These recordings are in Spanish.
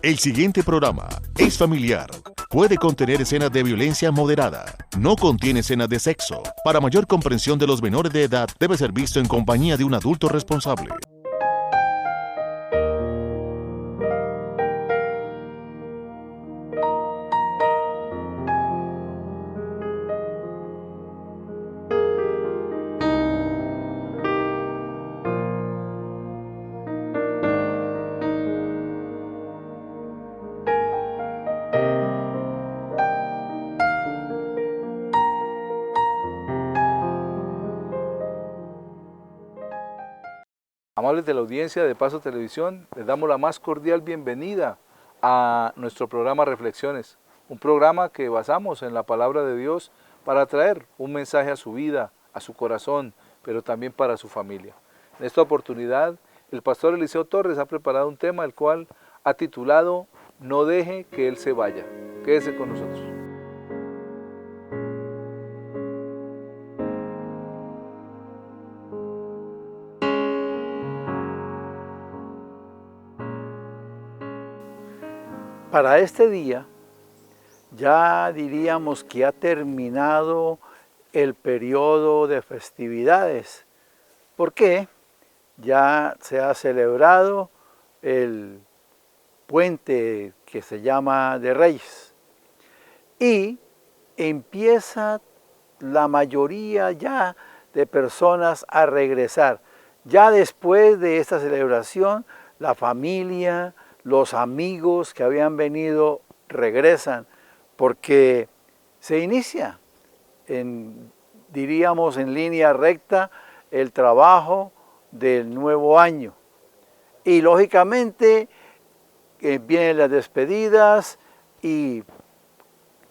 El siguiente programa es familiar. Puede contener escenas de violencia moderada. No contiene escenas de sexo. Para mayor comprensión de los menores de edad, debe ser visto en compañía de un adulto responsable. Amables de la audiencia de Paso Televisión, les damos la más cordial bienvenida a nuestro programa Reflexiones, un programa que basamos en la palabra de Dios para traer un mensaje a su vida, a su corazón, pero también para su familia. En esta oportunidad, el pastor Eliseo Torres ha preparado un tema el cual ha titulado No deje que él se vaya. Quédese con nosotros. Para este día, ya diríamos que ha terminado el periodo de festividades. ¿Por qué? Ya se ha celebrado el puente que se llama de Reyes. Y empieza la mayoría ya de personas a regresar. Ya después de esta celebración, la familia, los amigos que habían venido regresan, porque se inicia, diríamos en línea recta, el trabajo del nuevo año. Y lógicamente vienen las despedidas y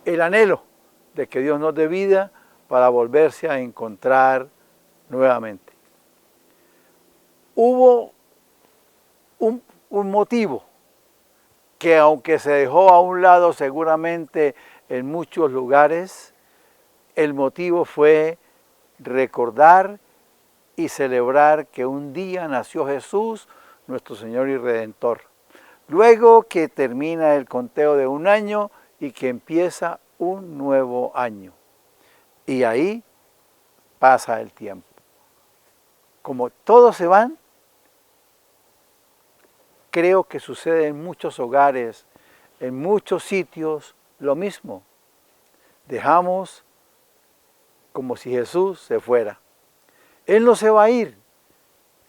el anhelo de que Dios nos dé vida para volverse a encontrar nuevamente. Hubo un motivo que, aunque se dejó a un lado seguramente en muchos lugares, el motivo fue recordar y celebrar que un día nació Jesús, nuestro Señor y Redentor. Luego que termina el conteo de un año y que empieza un nuevo año. Y ahí pasa el tiempo. Como todos se van, creo que sucede en muchos hogares, en muchos sitios, lo mismo. Dejamos como si Jesús se fuera. Él no se va a ir.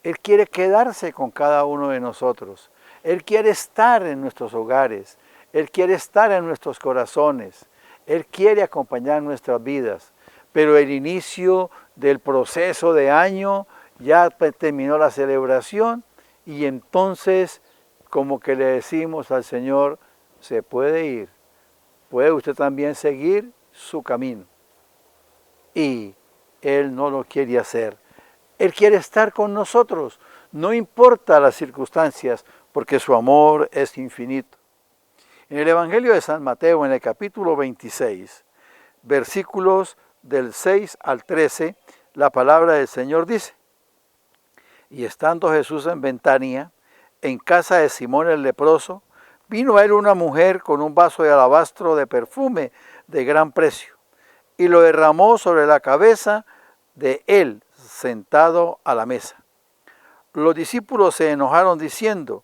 Él quiere quedarse con cada uno de nosotros. Él quiere estar en nuestros hogares. Él quiere estar en nuestros corazones. Él quiere acompañar nuestras vidas. Pero el inicio del proceso de año ya terminó la celebración y entonces como que le decimos al Señor, se puede ir, puede usted también seguir su camino. Y Él no lo quiere hacer. Él quiere estar con nosotros, no importa las circunstancias, porque su amor es infinito. En el Evangelio de San Mateo, en el capítulo 26, versículos del 6 al 13, la palabra del Señor dice, y estando Jesús en Betania, en casa de Simón el leproso, vino a él una mujer con un vaso de alabastro de perfume de gran precio, y lo derramó sobre la cabeza de él, sentado a la mesa. Los discípulos se enojaron diciendo,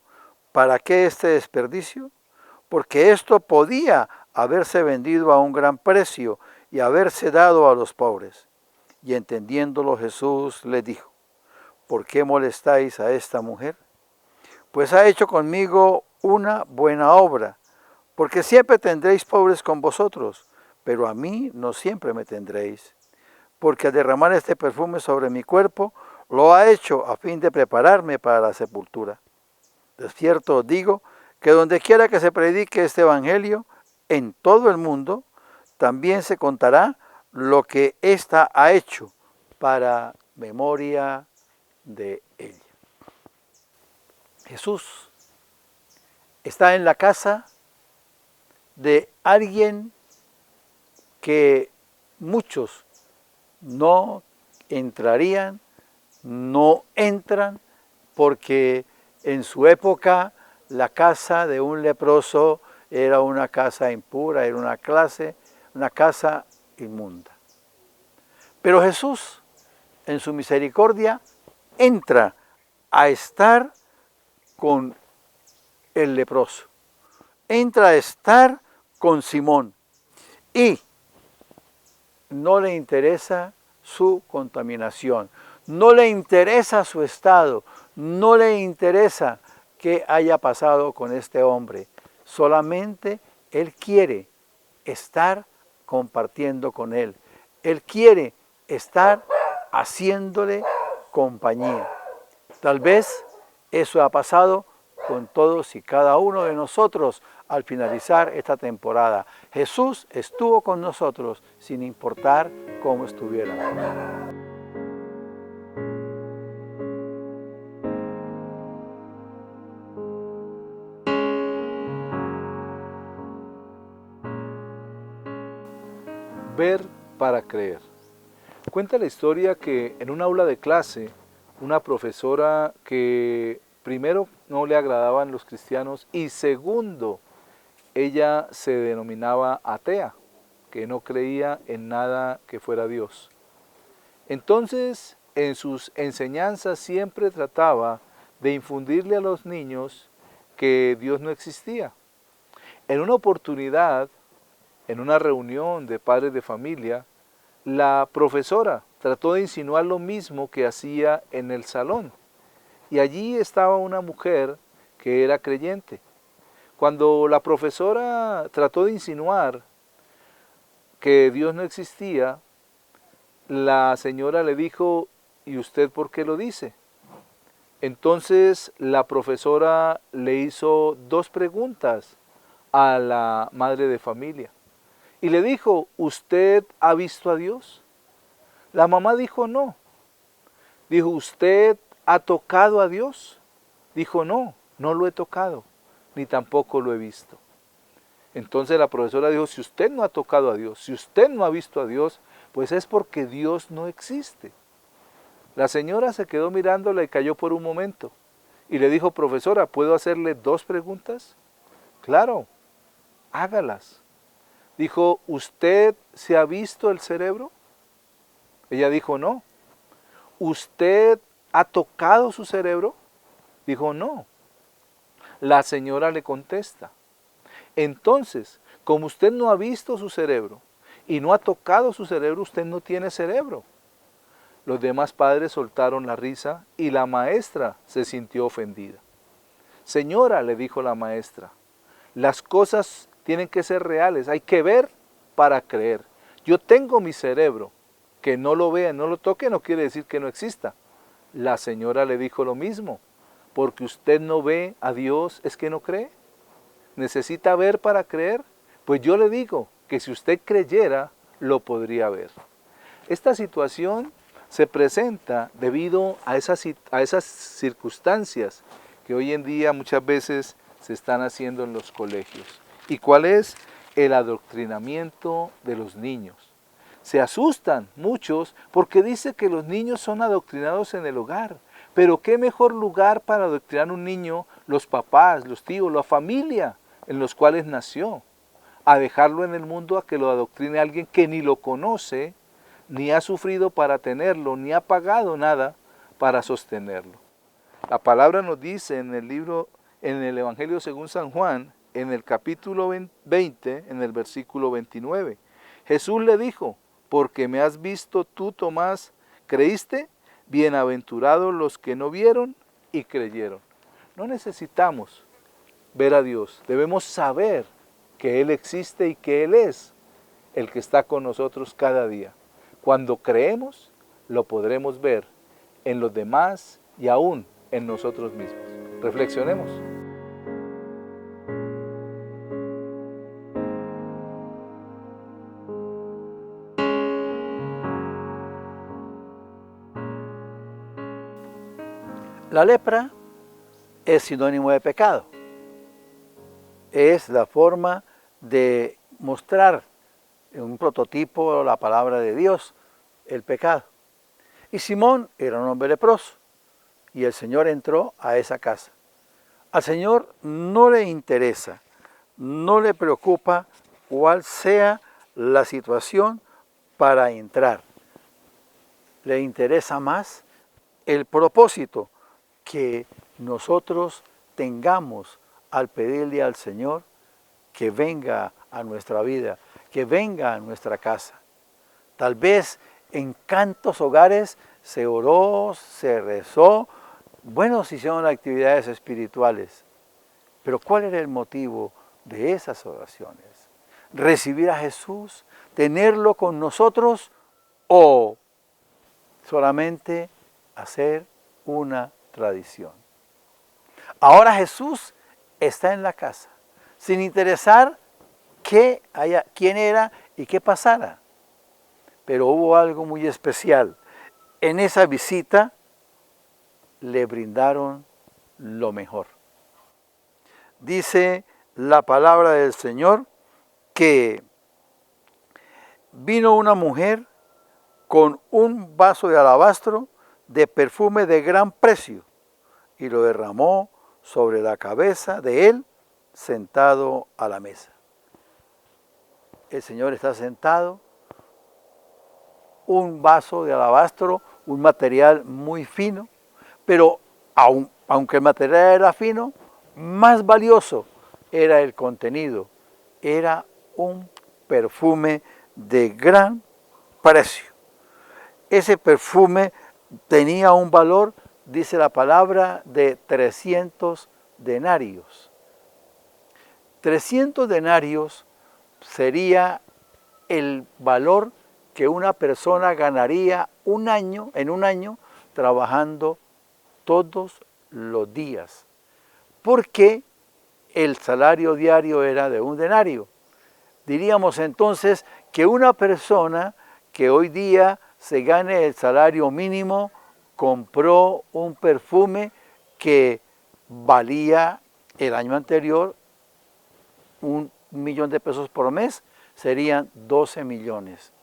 ¿para qué este desperdicio? Porque esto podía haberse vendido a un gran precio y haberse dado a los pobres. Y entendiéndolo Jesús les dijo, ¿por qué molestáis a esta mujer? Pues ha hecho conmigo una buena obra, porque siempre tendréis pobres con vosotros, pero a mí no siempre me tendréis. Porque al derramar este perfume sobre mi cuerpo, lo ha hecho a fin de prepararme para la sepultura. De cierto os digo que donde quiera que se predique este evangelio, en todo el mundo, también se contará lo que ésta ha hecho para memoria de ella. Jesús está en la casa de alguien que muchos no entrarían, no entran, porque en su época la casa de un leproso era una casa impura, era una casa inmunda. Pero Jesús, en su misericordia, entra a estar con el leproso. Entra a estar con Simón y no le interesa su contaminación, no le interesa su estado, no le interesa qué haya pasado con este hombre. Solamente él quiere estar compartiendo con él. Él quiere estar haciéndole compañía. Tal vez eso ha pasado con todos y cada uno de nosotros al finalizar esta temporada. Jesús estuvo con nosotros sin importar cómo estuviéramos. Ver para creer. Cuenta la historia que en un aula de clase, una profesora que primero no le agradaban los cristianos y segundo, ella se denominaba atea, que no creía en nada que fuera Dios. Entonces, en sus enseñanzas siempre trataba de infundirle a los niños que Dios no existía. En una oportunidad, en una reunión de padres de familia, la profesora trató de insinuar lo mismo que hacía en el salón. Y allí estaba una mujer que era creyente. Cuando la profesora trató de insinuar que Dios no existía, la señora le dijo, ¿y usted por qué lo dice? Entonces la profesora le hizo dos preguntas a la madre de familia. Y le dijo, ¿usted ha visto a Dios? La mamá dijo, no. Dijo, ¿usted ha tocado a Dios? Dijo, no, no lo he tocado, ni tampoco lo he visto. Entonces la profesora dijo, si usted no ha tocado a Dios, si usted no ha visto a Dios, pues es porque Dios no existe. La señora se quedó mirándola y cayó por un momento. Y le dijo, profesora, ¿puedo hacerle dos preguntas? Claro, hágalas. Dijo, ¿usted se ha visto el cerebro? Ella dijo, no. ¿Usted ha tocado su cerebro? Dijo, no. La señora le contesta, entonces, como usted no ha visto su cerebro y no ha tocado su cerebro, usted no tiene cerebro. Los demás padres soltaron la risa y la maestra se sintió ofendida. Señora, le dijo la maestra, las cosas tienen que ser reales, hay que ver para creer. Yo tengo mi cerebro, que no lo vea, no lo toque, no quiere decir que no exista. La señora le dijo lo mismo, porque usted no ve a Dios, ¿es que no cree? ¿Necesita ver para creer? Pues yo le digo que si usted creyera, lo podría ver. Esta situación se presenta debido a esas circunstancias que hoy en día muchas veces se están haciendo en los colegios. ¿Y cuál es? El adoctrinamiento de los niños. Se asustan muchos porque dice que los niños son adoctrinados en el hogar. Pero qué mejor lugar para adoctrinar a un niño, los papás, los tíos, la familia en los cuales nació, a dejarlo en el mundo a que lo adoctrine alguien que ni lo conoce, ni ha sufrido para tenerlo, ni ha pagado nada para sostenerlo. La palabra nos dice en el libro, en el Evangelio según San Juan, en el capítulo 20, en el versículo 29, Jesús le dijo, porque me has visto tú, Tomás, ¿creíste? Bienaventurados los que no vieron y creyeron. No necesitamos ver a Dios, debemos saber que Él existe y que Él es el que está con nosotros cada día. Cuando creemos, lo podremos ver en los demás y aún en nosotros mismos. Reflexionemos. La lepra es sinónimo de pecado. Es la forma de mostrar en un prototipo la palabra de Dios, el pecado. Y Simón era un hombre leproso y el Señor entró a esa casa. Al Señor no le interesa, no le preocupa cuál sea la situación para entrar. Le interesa más el propósito que nosotros tengamos al pedirle al Señor que venga a nuestra vida, que venga a nuestra casa. Tal vez en tantos hogares se oró, se rezó, bueno, se hicieron actividades espirituales, pero ¿cuál era el motivo de esas oraciones? ¿Recibir a Jesús? ¿Tenerlo con nosotros? ¿O solamente hacer una tradición? Ahora Jesús está en la casa, sin interesar quién era y qué pasara. Pero hubo algo muy especial. En esa visita le brindaron lo mejor. Dice la palabra del Señor que vino una mujer con un vaso de alabastro de perfume de gran precio y lo derramó sobre la cabeza de él sentado a la mesa. El Señor está sentado, un vaso de alabastro, un material muy fino, pero aunque el material era fino, más valioso era el contenido. Era un perfume de gran precio. Ese perfume tenía un valor, dice la palabra, de 300 denarios. 300 denarios sería el valor que una persona ganaría en un año trabajando todos los días, porque el salario diario era de un denario. Diríamos entonces que una persona que hoy día se gane el salario mínimo compró un perfume que valía el año anterior 1.000.000 de pesos por mes, serían 12 millones.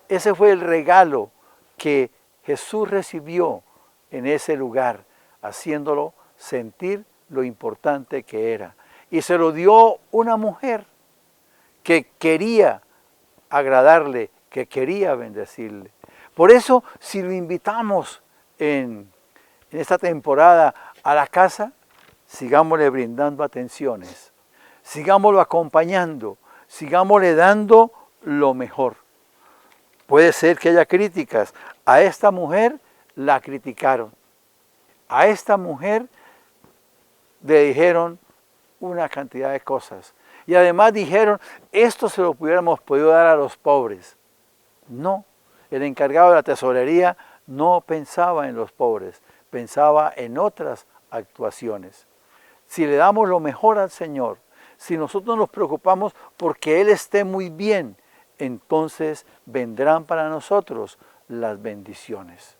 Ese fue el regalo que Jesús recibió en ese lugar, haciéndolo sentir lo importante que era. Y se lo dio una mujer que quería agradarle, que quería bendecirle. Por eso, si lo invitamos en esta temporada a la casa, sigámosle brindando atenciones, sigámoslo acompañando, sigámosle dando lo mejor. Puede ser que haya críticas. A esta mujer la criticaron. A esta mujer le dijeron una cantidad de cosas. Y además dijeron, esto se lo hubiéramos podido dar a los pobres. No, el encargado de la tesorería no pensaba en los pobres, pensaba en otras actuaciones. Si le damos lo mejor al Señor, si nosotros nos preocupamos porque Él esté muy bien, entonces vendrán para nosotros las bendiciones.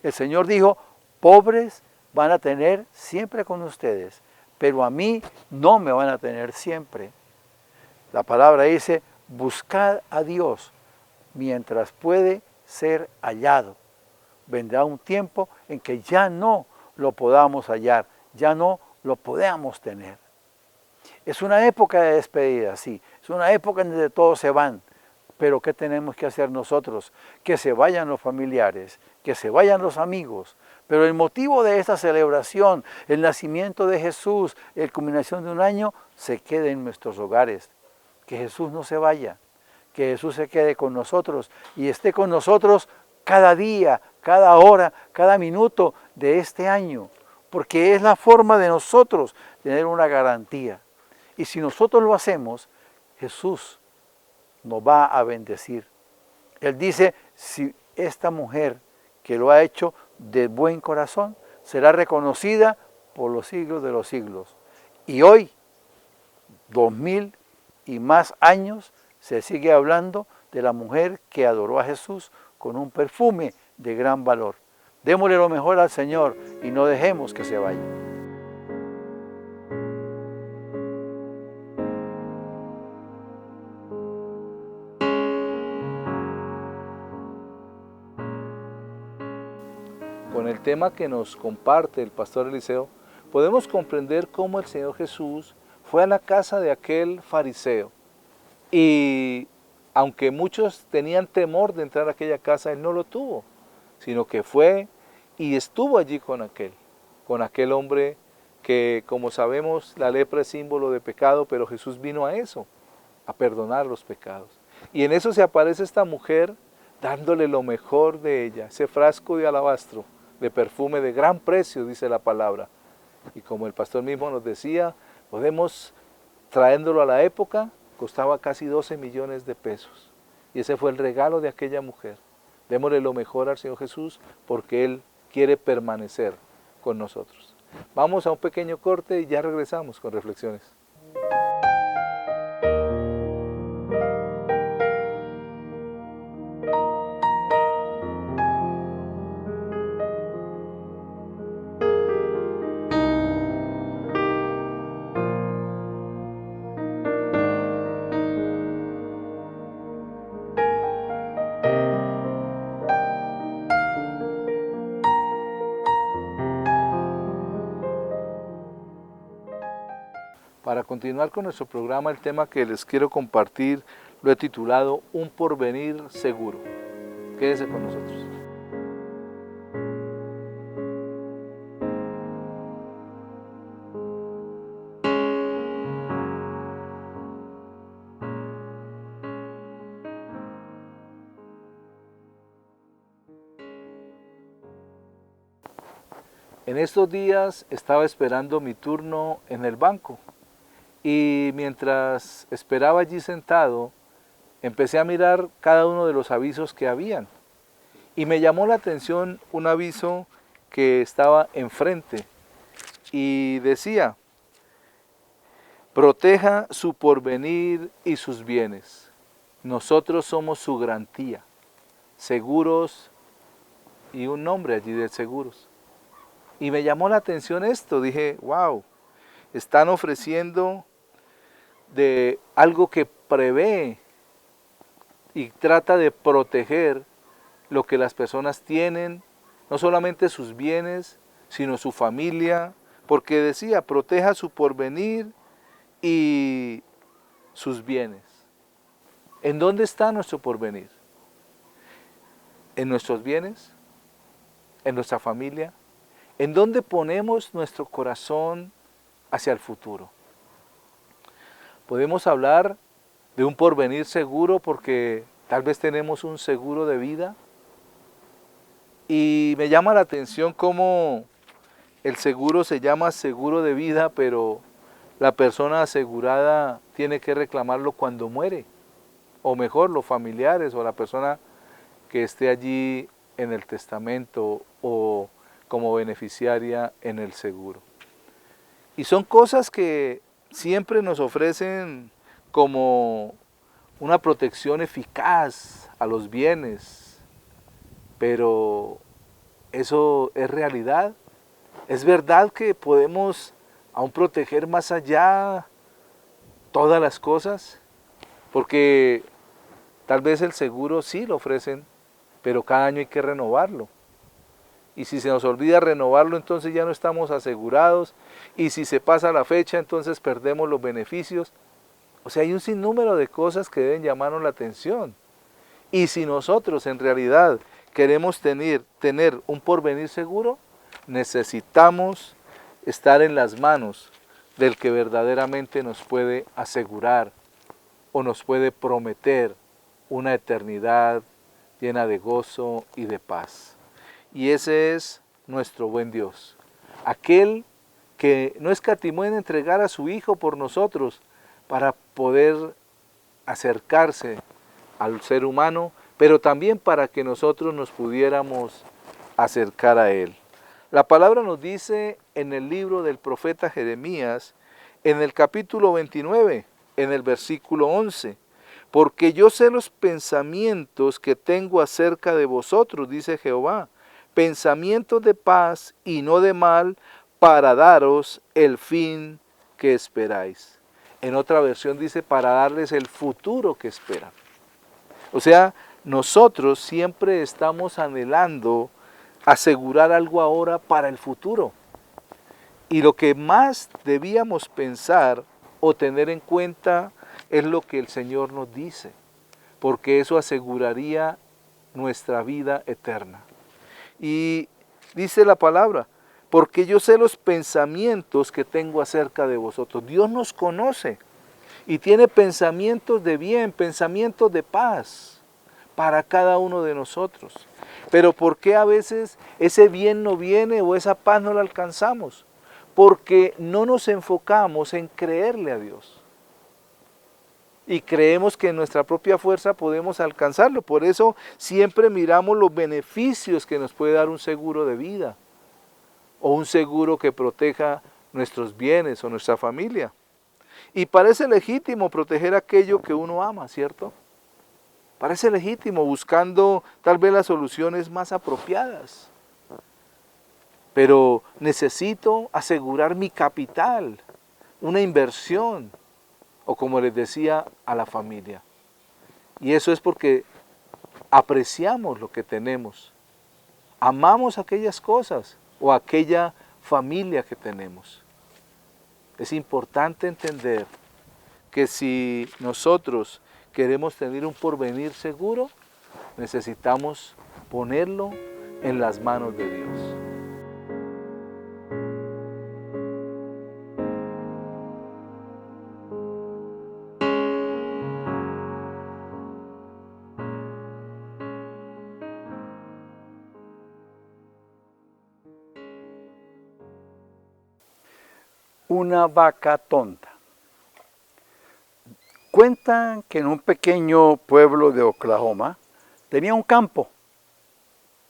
El Señor dijo, pobres van a tener siempre con ustedes, pero a mí no me van a tener siempre. La palabra dice, buscad a Dios mientras puede ser hallado. Vendrá un tiempo en que ya no lo podamos hallar, ya no lo podamos tener. Es una época de despedida, sí, es una época en donde todos se van. Pero ¿qué tenemos que hacer nosotros? Que se vayan los familiares, que se vayan los amigos. Pero el motivo de esta celebración, el nacimiento de Jesús, la culminación de un año, se quede en nuestros hogares. Que Jesús no se vaya, que Jesús se quede con nosotros y esté con nosotros cada día, cada hora, cada minuto de este año. Porque es la forma de nosotros tener una garantía. Y si nosotros lo hacemos, Jesús nos va a bendecir. Él dice, si esta mujer que lo ha hecho de buen corazón, será reconocida por los siglos de los siglos. Y hoy, 2000 y más años, se sigue hablando de la mujer que adoró a Jesús con un perfume de gran valor. Démosle lo mejor al Señor y no dejemos que se vaya. Con el tema que nos comparte el pastor Eliseo, podemos comprender cómo el Señor Jesús fue a la casa de aquel fariseo. Y aunque muchos tenían temor de entrar a aquella casa, Él no lo tuvo, sino que fue y estuvo allí con aquel hombre que, como sabemos, la lepra es símbolo de pecado, pero Jesús vino a eso, a perdonar los pecados. Y en eso se aparece esta mujer dándole lo mejor de ella, ese frasco de alabastro, de perfume de gran precio, dice la palabra. Y como el pastor mismo nos decía, podemos, trayéndolo a la época, costaba casi 12 millones de pesos. Y ese fue el regalo de aquella mujer. Démosle lo mejor al Señor Jesús porque Él quiere permanecer con nosotros. Vamos a un pequeño corte y ya regresamos con reflexiones. Para continuar con nuestro programa, el tema que les quiero compartir lo he titulado Un porvenir seguro. Quédese con nosotros. En estos días estaba esperando mi turno en el banco. Y mientras esperaba allí sentado, empecé a mirar cada uno de los avisos que habían. Y me llamó la atención un aviso que estaba enfrente y decía, proteja su porvenir y sus bienes. Nosotros somos su garantía, seguros, y un nombre allí de seguros. Y me llamó la atención esto, dije, wow, están ofreciendo de algo que prevé y trata de proteger lo que las personas tienen, no solamente sus bienes, sino su familia, porque decía, proteja su porvenir y sus bienes. ¿En dónde está nuestro porvenir? ¿En nuestros bienes? ¿En nuestra familia? ¿En dónde ponemos nuestro corazón hacia el futuro? Podemos hablar de un porvenir seguro porque tal vez tenemos un seguro de vida. Y me llama la atención cómo el seguro se llama seguro de vida, pero la persona asegurada tiene que reclamarlo cuando muere. O mejor, los familiares o la persona que esté allí en el testamento o como beneficiaria en el seguro. Y son cosas que siempre nos ofrecen como una protección eficaz a los bienes, pero ¿eso es realidad? ¿Es verdad que podemos aún proteger más allá todas las cosas? Porque tal vez el seguro sí lo ofrecen, pero cada año hay que renovarlo. Y si se nos olvida renovarlo, entonces ya no estamos asegurados. Y si se pasa la fecha, entonces perdemos los beneficios. O sea, hay un sinnúmero de cosas que deben llamarnos la atención. Y si nosotros en realidad queremos tener un porvenir seguro, necesitamos estar en las manos del que verdaderamente nos puede asegurar o nos puede prometer una eternidad llena de gozo y de paz. Y ese es nuestro buen Dios, aquel que no escatimó en entregar a su Hijo por nosotros para poder acercarse al ser humano, pero también para que nosotros nos pudiéramos acercar a Él. La palabra nos dice en el libro del profeta Jeremías, en el capítulo 29, en el versículo 11, porque yo sé los pensamientos que tengo acerca de vosotros, dice Jehová, pensamientos de paz y no de mal, para daros el fin que esperáis. En otra versión dice, para darles el futuro que esperan. O sea, nosotros siempre estamos anhelando asegurar algo ahora para el futuro. Y lo que más debíamos pensar o tener en cuenta es lo que el Señor nos dice, porque eso aseguraría nuestra vida eterna. Y dice la palabra, porque yo sé los pensamientos que tengo acerca de vosotros. Dios nos conoce y tiene pensamientos de bien, pensamientos de paz para cada uno de nosotros. Pero ¿por qué a veces ese bien no viene o esa paz no la alcanzamos? Porque no nos enfocamos en creerle a Dios. Y creemos que en nuestra propia fuerza podemos alcanzarlo. Por eso siempre miramos los beneficios que nos puede dar un seguro de vida o un seguro que proteja nuestros bienes o nuestra familia. Y parece legítimo proteger aquello que uno ama, ¿cierto? Parece legítimo, buscando tal vez las soluciones más apropiadas. Pero necesito asegurar mi capital, una inversión, o como les decía, a la familia. Y eso es porque apreciamos lo que tenemos, amamos aquellas cosas o aquella familia que tenemos. Es importante entender que si nosotros queremos tener un porvenir seguro, necesitamos ponerlo en las manos de Dios. Una vaca tonta. Cuentan que en un pequeño pueblo de Oklahoma tenía un campo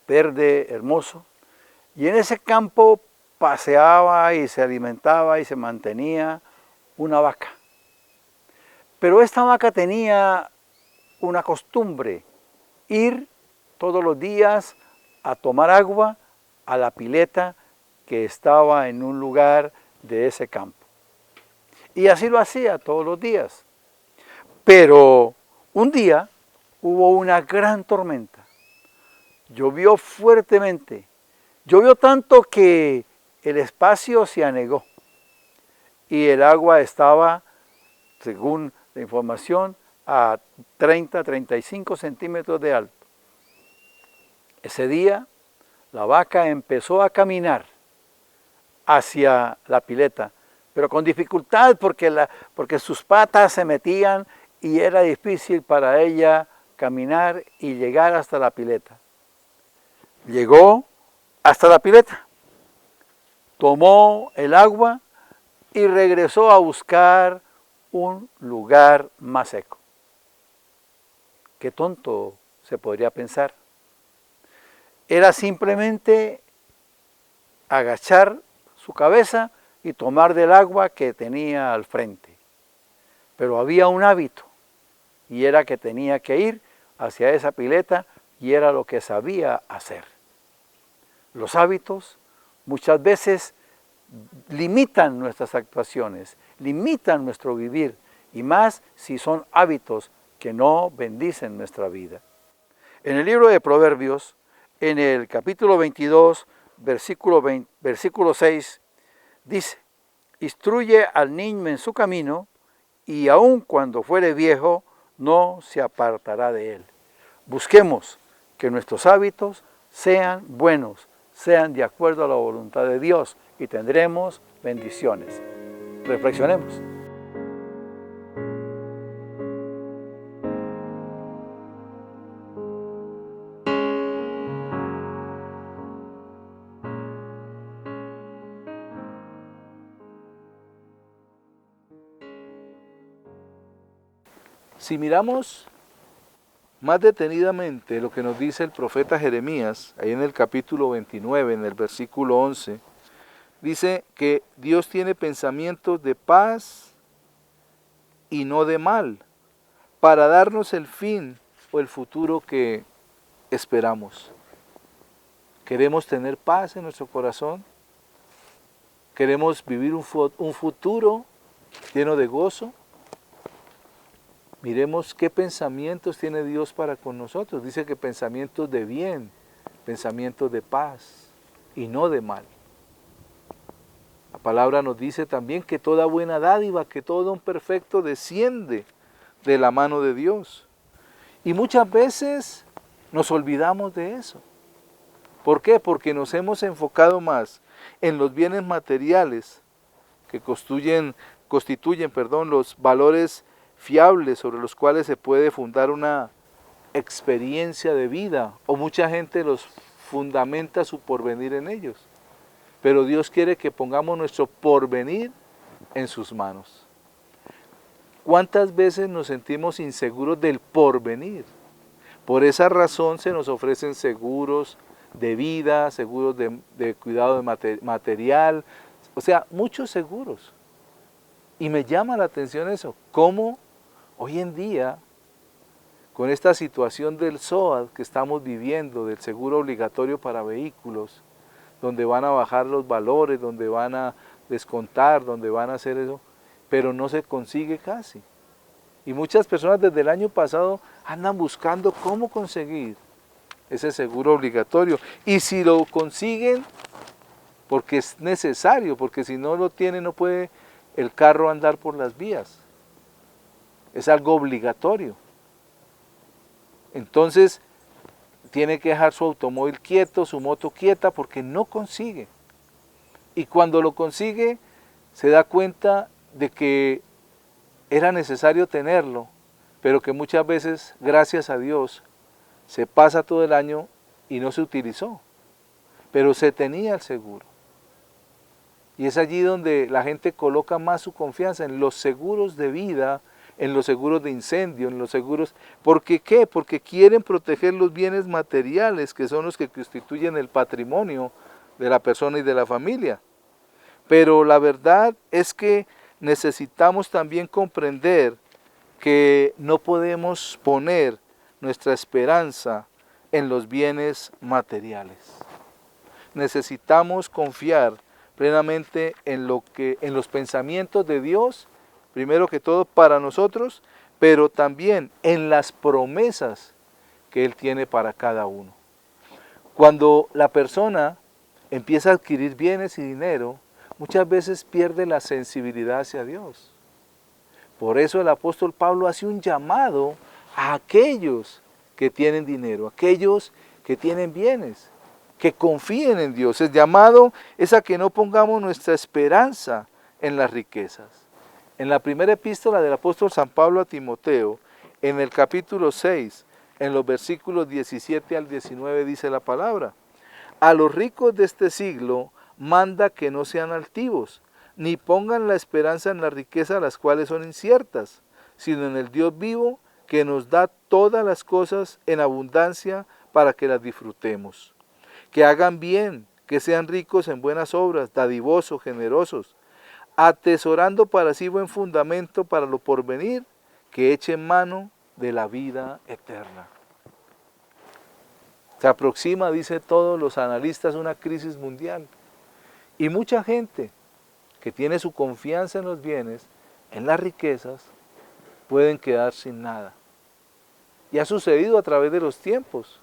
verde, hermoso, y en ese campo paseaba y se alimentaba y se mantenía una vaca. Pero esta vaca tenía una costumbre, ir todos los días a tomar agua a la pileta que estaba en un lugar de ese campo. Y así lo hacía todos los días. Pero un día hubo una gran tormenta. Llovió fuertemente. Llovió tanto que el espacio se anegó. Y el agua estaba, según la información, a 30-35 centímetros de alto. Ese día la vaca empezó a caminar hacia la pileta, pero con dificultad porque sus patas se metían y era difícil para ella caminar y llegar hasta la pileta. Llegó hasta la pileta, tomó el agua y regresó a buscar un lugar más seco. Qué tonto se podría pensar. Era simplemente agachar su cabeza y tomar del agua que tenía al frente. Pero había un hábito, y era que tenía que ir hacia esa pileta, y era lo que sabía hacer. Los hábitos muchas veces limitan nuestras actuaciones, limitan nuestro vivir, y más si son hábitos que no bendicen nuestra vida. En el libro de Proverbios, en el capítulo 22, versículo 6, dice: instruye al niño en su camino, y aun cuando fuere viejo, no se apartará de él. Busquemos que nuestros hábitos sean buenos, sean de acuerdo a la voluntad de Dios, y tendremos bendiciones. Reflexionemos. Si miramos más detenidamente lo que nos dice el profeta Jeremías, ahí en el capítulo 29, en el versículo 11, dice que Dios tiene pensamientos de paz y no de mal, para darnos el fin o el futuro que esperamos. ¿Queremos tener paz en nuestro corazón? ¿Queremos vivir un futuro lleno de gozo? Miremos qué pensamientos tiene Dios para con nosotros. Dice que pensamientos de bien, pensamientos de paz y no de mal. palabra nos dice también que toda buena dádiva, que todo don perfecto desciende de la mano de Dios. Y muchas veces nos olvidamos de eso. ¿Por qué? Porque nos hemos enfocado más en los bienes materiales que constituyen los valores fiables sobre los cuales se puede fundar una experiencia de vida, o mucha gente los fundamenta su porvenir en ellos. Pero Dios quiere que pongamos nuestro porvenir en sus manos. ¿Cuántas veces nos sentimos inseguros del porvenir? Por esa razón se nos ofrecen seguros de vida, seguros de cuidado material, o sea, muchos seguros. Y me llama la atención eso, cómo hoy en día, con esta situación del SOAT que estamos viviendo, del seguro obligatorio para vehículos, donde van a bajar los valores, donde van a descontar, donde van a hacer eso, pero no se consigue casi. Y muchas personas desde el año pasado andan buscando cómo conseguir ese seguro obligatorio. Y si lo consiguen, porque es necesario, porque si no lo tiene no puede el carro andar por las vías. Es algo obligatorio. Entonces tiene que dejar su automóvil quieto, su moto quieta, porque no consigue. Y cuando lo consigue, se da cuenta de que era necesario tenerlo, pero que muchas veces, gracias a Dios, se pasa todo el año y no se utilizó, pero se tenía el seguro. Y es allí donde la gente coloca más su confianza en los seguros de vida, en los seguros de incendio, en los seguros. ¿Por qué qué? Porque quieren proteger los bienes materiales, que son los que constituyen el patrimonio de la persona y de la familia. Pero la verdad es que necesitamos también comprender que no podemos poner nuestra esperanza en los bienes materiales. Necesitamos confiar plenamente en los pensamientos de Dios, primero que todo para nosotros, pero también en las promesas que Él tiene para cada uno. Cuando la persona empieza a adquirir bienes y dinero, muchas veces pierde la sensibilidad hacia Dios. Por eso el apóstol Pablo hace un llamado a aquellos que tienen dinero, aquellos que tienen bienes, que confíen en Dios. El llamado es a que no pongamos nuestra esperanza en las riquezas. En la primera epístola del apóstol San Pablo a Timoteo, en el capítulo 6, en los versículos 17 al 19 dice la palabra: a los ricos de este siglo manda que no sean altivos, ni pongan la esperanza en la riqueza, las cuales son inciertas, sino en el Dios vivo, que nos da todas las cosas en abundancia para que las disfrutemos. Que hagan bien, que sean ricos en buenas obras, dadivosos, generosos, atesorando para sí buen fundamento para lo porvenir, que echen mano de la vida eterna. Se aproxima, dice todos los analistas, una crisis mundial. Y mucha gente que tiene su confianza en los bienes, en las riquezas, pueden quedar sin nada. Y ha sucedido a través de los tiempos.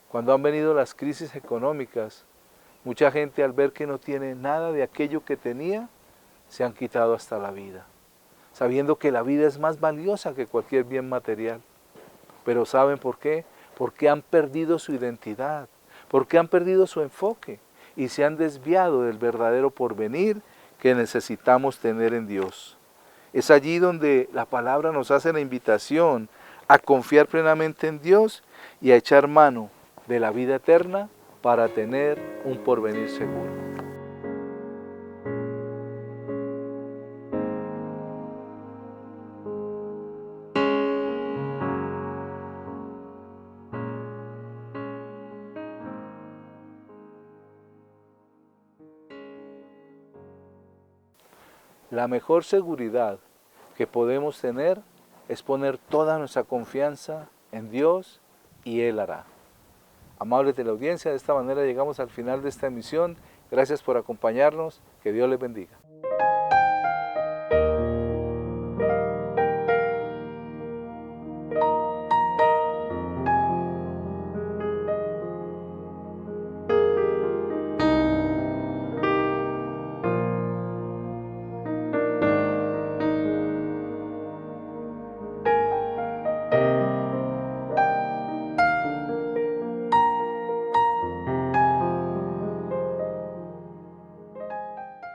Cuando han venido las crisis económicas, mucha gente al ver que no tiene nada de aquello que tenía, se han quitado hasta la vida, sabiendo que la vida es más valiosa que cualquier bien material. Pero ¿saben por qué? Porque han perdido su identidad, porque han perdido su enfoque y se han desviado del verdadero porvenir que necesitamos tener en Dios. Es allí donde la palabra nos hace la invitación a confiar plenamente en Dios y a echar mano de la vida eterna para tener un porvenir seguro. La mejor seguridad que podemos tener es poner toda nuestra confianza en Dios y Él hará. Amables de la audiencia, de esta manera llegamos al final de esta emisión. Gracias por acompañarnos. Que Dios les bendiga.